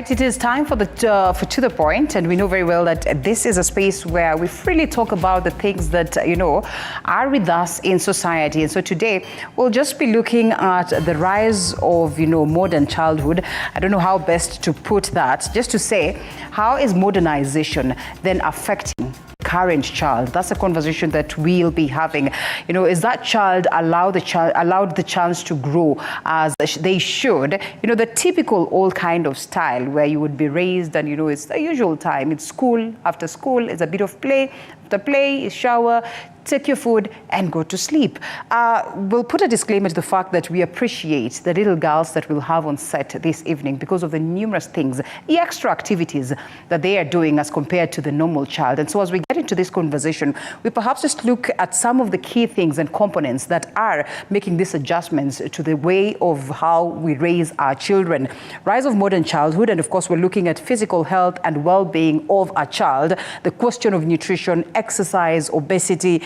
right, it is time for for To The Point, and we know very well that this is a space where we freely talk about the things that, are with us in society. And so today, we'll just be looking at the rise of, modern childhood. I don't know how best to put that, just to say, how is modernization then affecting current child? That's a conversation that we'll be having. Is that child allowed the chance to grow as they should? The typical old kind of style where you would be raised and, it's the usual time. It's school, after school, it's a bit of play. After play, shower, take your food and go to sleep. We'll put a disclaimer to the fact that we appreciate the little girls that we'll have on set this evening because of the numerous things, the extra activities that they are doing as compared to the normal child. And so as we get into this conversation, we perhaps just look at some of the key things and components that are making these adjustments to the way of how we raise our children. Rise of modern childhood, and of course we're looking at physical health and well-being of a child, the question of nutrition, exercise, obesity.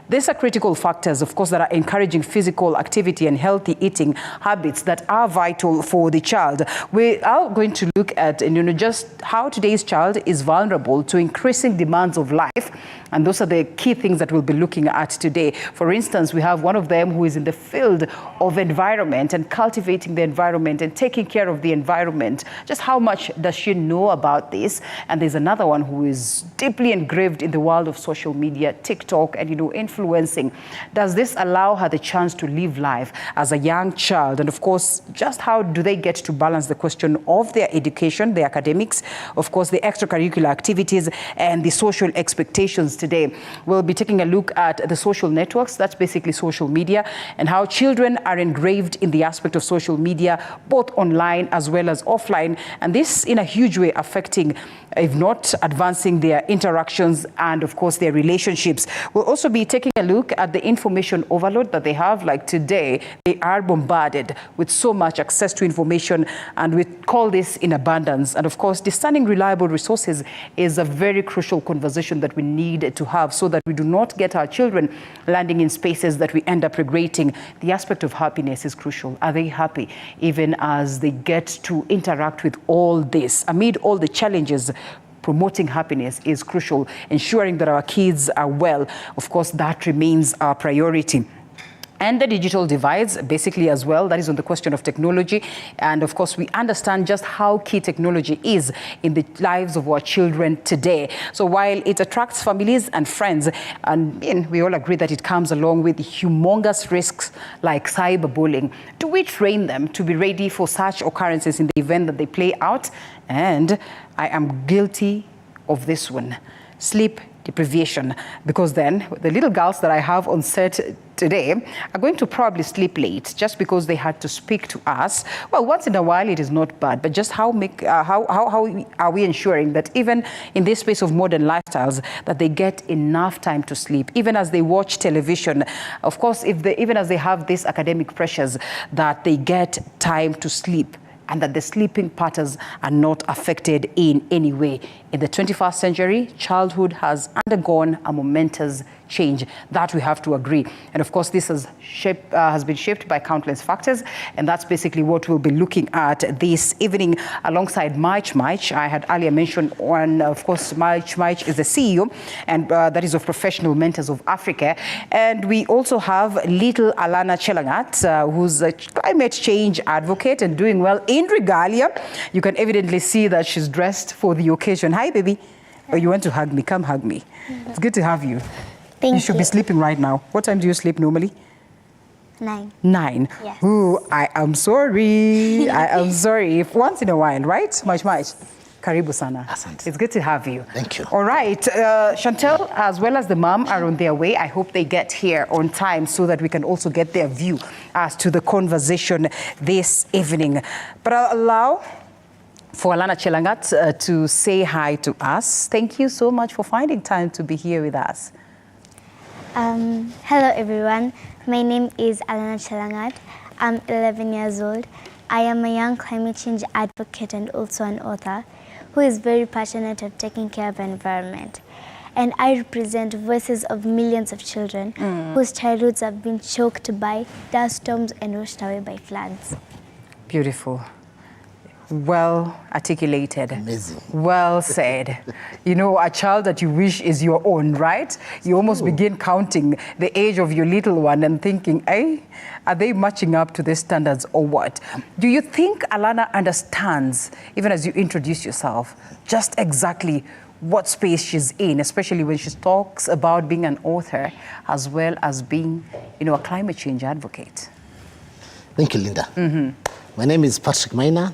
These are critical factors, of course, that are encouraging physical activity and healthy eating habits that are vital for the child. We are going to look at, just how today's child is vulnerable to increasing demands of life. And those are the key things that we'll be looking at today. For instance, we have one of them who is in the field of environment and cultivating the environment and taking care of the environment. Just how much does she know about this? And there's another one who is deeply engraved in the world of social media, TikTok, and, influencing. Does this allow her the chance to live life as a young child? And of course, just how do they get to balance the question of their education, their academics, of course, the extracurricular activities and the social expectations today? We'll be taking a look at the social networks, that's basically social media, and how children are engraved in the aspect of social media, both online as well as offline. And this in a huge way affecting, if not advancing, their interactions and of course their relationships. We'll also be taking a look at the information overload that they have. Like today, they are bombarded with so much access to information, and we call this in abundance. And of course, discerning reliable resources is a very crucial conversation that we need to have so that we do not get our children landing in spaces that we end up regretting. The aspect of happiness is crucial. Are they happy even as they get to interact with all this? Amid all the challenges, promoting happiness is crucial. Ensuring that our kids are well, of course, that remains our priority. And the digital divides, basically, as well. That is on the question of technology. And of course, we understand just how key technology is in the lives of our children today. So while it attracts families and friends, and we all agree that it comes along with humongous risks like cyberbullying, do we train them to be ready for such occurrences in the event that they play out? And I am guilty of this one. Sleep deprivation, because then the little girls that I have on set today are going to probably sleep late just because they had to speak to us. Well, once in a while it is not bad, but just how are we ensuring that even in this space of modern lifestyles that they get enough time to sleep, even as they watch television, of course, even as they have these academic pressures, that they get time to sleep and that the sleeping patterns are not affected in any way. In the 21st century, childhood has undergone a momentous change. That we have to agree. And of course, this has been shaped by countless factors. And that's basically what we'll be looking at this evening alongside Mike. I had earlier mentioned one, of course, Mike is the CEO, and that is of Professional Mentors of Africa. And we also have little Alana Chelangat, who's a climate change advocate and doing well in regalia. You can evidently see that she's dressed for the occasion. Hi, baby. Oh, you want to hug me? Come hug me. It's good to have you. Thank you. You should be sleeping right now. What time do you sleep normally? 9. 9? Yes. Ooh, I am sorry. I am sorry. If once in a while, right? Mike. Karibu sana. Asante. It's good to have you. Thank you. All right. Chantel, as well as the mom, are on their way. I hope they get here on time so that we can also get their view as to the conversation this evening. But I'll allow for Alana Chelangat to say hi to us. Thank you so much for finding time to be here with us. Hello everyone, my name is Alana Chelangat. I'm 11 years old. I am a young climate change advocate and also an author who is very passionate of taking care of the environment. And I represent voices of millions of children whose childhoods have been choked by dust storms and washed away by floods. Beautiful. Well articulated. Amazing. Well said. You know, a child that you wish is your own, right? You almost begin counting the age of your little one and thinking, hey, are they matching up to the standards or what? Do you think Alana understands, even as you introduce yourself, just exactly what space she's in, especially when she talks about being an author as well as being, you know, a climate change advocate? Thank you, Linda. My name is Patrick Maina,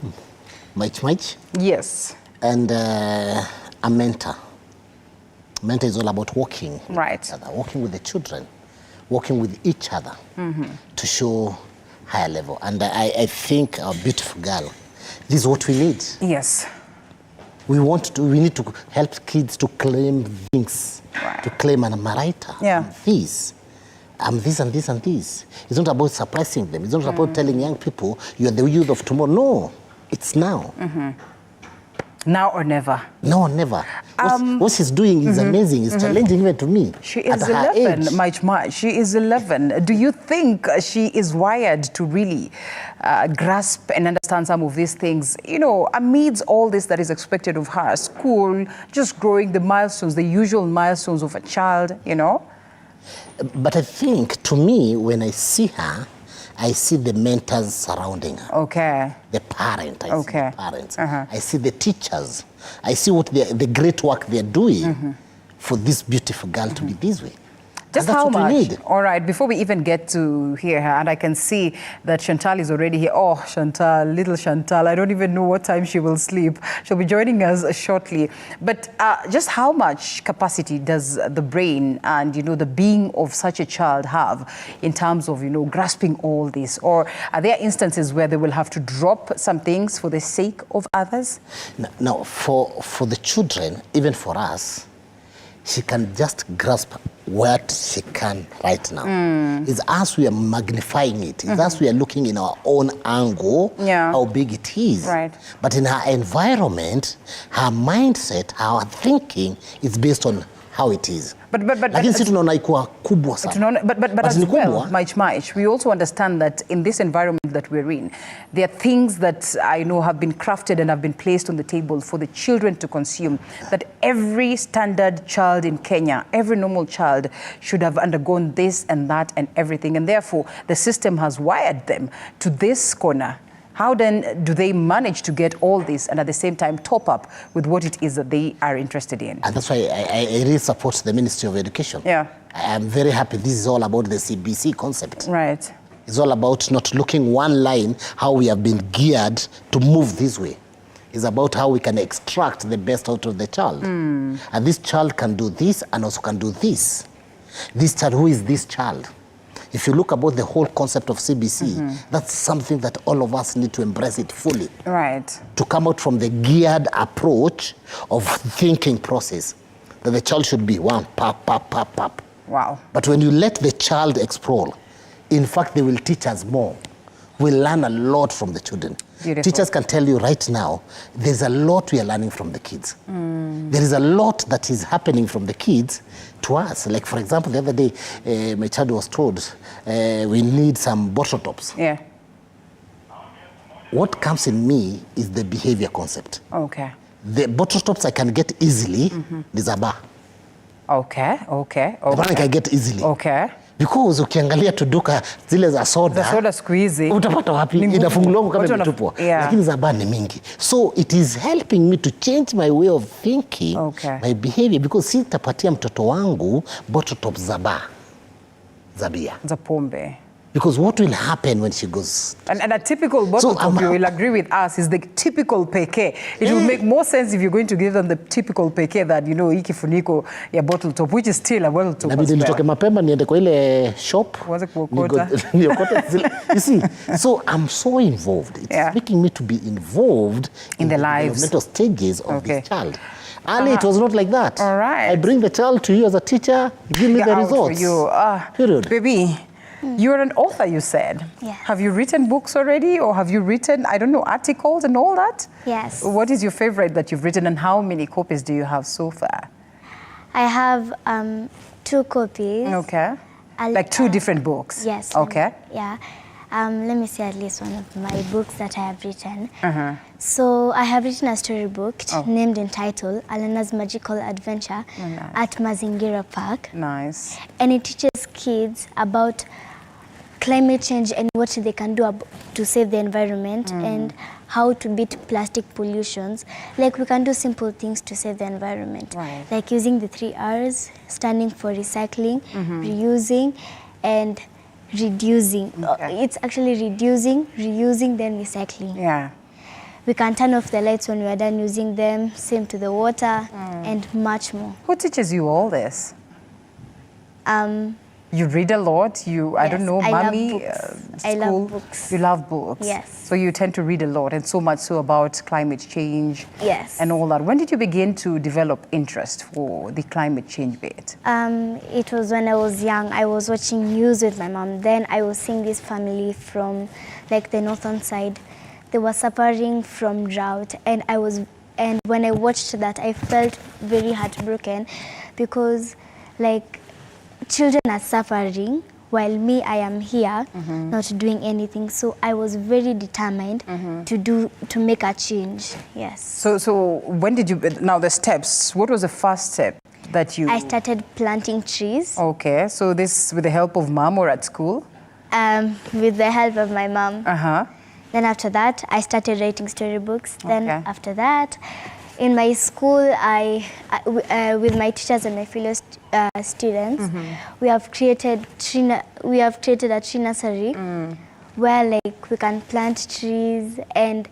Mike. Yes. And a mentor. Mentor is all about working. Right. Working with the children, working with each other to show higher level. And I think our beautiful girl, this is what we need. Yes. We need to help kids to claim things, to claim, and I'm a writer. Yeah. I'm this and this and this. It's not about surprising them. It's not about telling young people, you are the youth of tomorrow. No, it's now. Now or never. Now or never. What she's doing is amazing. It's challenging even to me. She is 11, Mike. She is 11. Do you think she is wired to really grasp and understand some of these things, you know, amidst all this that is expected of her? School, just growing, the milestones, the usual milestones of a child, you know? But I think, to me, when I see her, I see the mentors surrounding her. Okay. The parent, I see the parents. I see the teachers. I see what the great work they're doing for this beautiful girl to be this way. Just and that's how what much? we need. All right, before we even get to hear her, and I can see that Chantal is already here. Oh, Chantal, little Chantal. I don't even know what time she will sleep. She'll be joining us shortly. But just how much capacity does the brain and, you know, the being of such a child have in terms of, you know, grasping all this? Or are there instances where they will have to drop some things for the sake of others? No, for the children, even for us, she can just grasp what she can right now. It's us we are magnifying it. It's us we are looking in our own angle, how big it is. Right. But in her environment, her mindset, her thinking is based on how it is. Lakini sisi tunaona ikuwa kubwa sana. But as well, Mike, we also understand that in this environment that we're in, there are things that I know have been crafted and have been placed on the table for the children to consume, that every standard child in Kenya, every normal child should have undergone this and that and everything. And therefore, the system has wired them to this corner. How then do they manage to get all this and at the same time top up with what it is that they are interested in? And that's why I really support the Ministry of Education. Yeah. I am very happy this is all about the CBC concept. Right. It's all about not looking one line, how we have been geared to move this way. It's about how we can extract the best out of the child. And this child can do this and also can do this. This child, who is this child? If you look about the whole concept of CBC, that's something that all of us need to embrace it fully. Right. To come out from the geared approach of thinking process, that the child should be one, pop, pop, pop, pop. Wow. But when you let the child explore, in fact, they will teach us more. We'll learn a lot from the children. Beautiful. Teachers can tell you right now, there's a lot we are learning from the kids. There is a lot that is happening from the kids to us. Like, for example, the other day, my child was told, we need some bottle tops. Yeah. What comes in me is the behavior concept. Okay. The bottle tops I can get easily, there's a bar. Okay. The one I can get easily. Okay. Because ukiangalia tuduka zile za soda squeezy utapata wapi? Inafunguliwa kama imetupwa. Lakini za bar ni mingi. So it is helping me to change my way of thinking, my behavior, because sitapatia mtoto wangu bottle top za bar, za bia, za pombe. Because what will happen when she goes... And a typical bottle top, you will agree with us, is the typical peke. It will make more sense if you're going to give them the typical peke that, you know, hii kifuniko ya bottle top, which is still a bottle top as well. Nabidi nitoke mapema niende kwa ile shop. Uanze kuokota. You see, so I'm so involved. It's making me to be involved in the developmental stages of this child. Early, it was not like that. All right. I bring the child to you as a teacher, give me the results. For you. Period. Baby. You're an author, you said. Yeah. Have you written books already, or have you written, I don't know, articles and all that? Yes. What is your favorite that you've written, and how many copies do you have so far? I have 2 copies. Okay. Like 2 different books? Yes. Okay. Yeah. Let me say at least one of my books that I have written. So I have written a storybook named entitled Alana's Magical Adventure at Mazingira Park. Nice. And it teaches kids about climate change and what they can do to save the environment and how to beat plastic pollutions. Like we can do simple things to save the environment. Right. Like using the 3 R's, standing for recycling, reusing, and reducing. It's actually reducing, reusing, then recycling. Yeah. We can turn off the lights when we are done using them, same to the water, and much more. Who teaches you all this? You read a lot. I don't know, I mommy, love books. school. I love books. You love books. Yes. So you tend to read a lot, and so much so about climate change. Yes. And all that. When did you begin to develop interest for the climate change bit? It was when I was young. I was watching news with my mom. Then I was seeing this family from like the northern side. They were suffering from drought, and when I watched that, I felt very heartbroken because like children are suffering while me, I am here not doing anything. So I was very determined to make a change. Yes. So when did you, now the steps, what was the first step that you? I started planting trees. Okay, so this with the help of mom or at school? With the help of my mom. Then after that, I started writing storybooks. Then after that, in my school, with my teachers and my fellow students, we have created a tree nursery where like we can plant trees and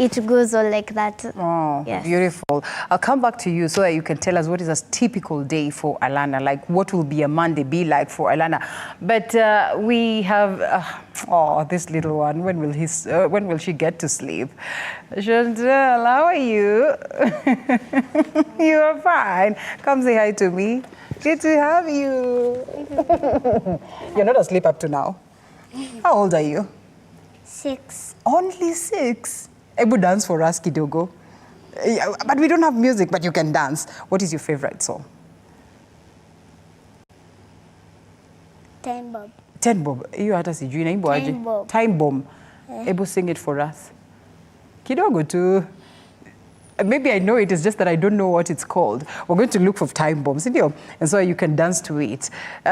it goes all like that. Oh, yes. Beautiful. I'll come back to you so that you can tell us what is a typical day for Alana, like what will be a Monday be like for Alana. But we have, this little one, when will she get to sleep? Chantal, how are you? You are fine. Come say hi to me. Good to have you. You're not asleep up to now. How old are you? 6. Only 6? Ebu dance for us, kidogo. Yeah, but we don't have music, but you can dance. What is your favorite song? Time Bomb. Time Bomb. You hata sijui naimbo aje? Time Bomb. Time Bomb. Ebu sing it for us. Kidogo tu. Maybe I know it, it's just that I don't know what it's called. We're going to look for Time Bombs, and so you can dance to it.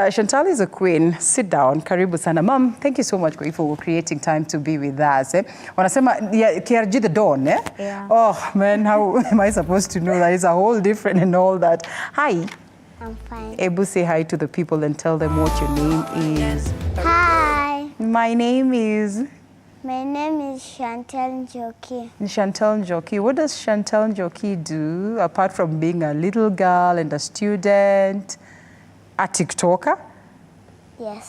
Chantal is a queen. Sit down. Karibu sana. Mom, thank you so much for creating time to be with us. Wanasema, KRG the Dawn, eh? Yeah. Oh, man, how am I supposed to know that? It's a whole different and all that. Hi. I'm fine. Ebu, say hi to the people and tell them what your name is. Hi. My name is... My name is Chantal Njoki. Chantal Njoki. What does Chantal Njoki do apart from being a little girl and a student, a TikToker? Yes.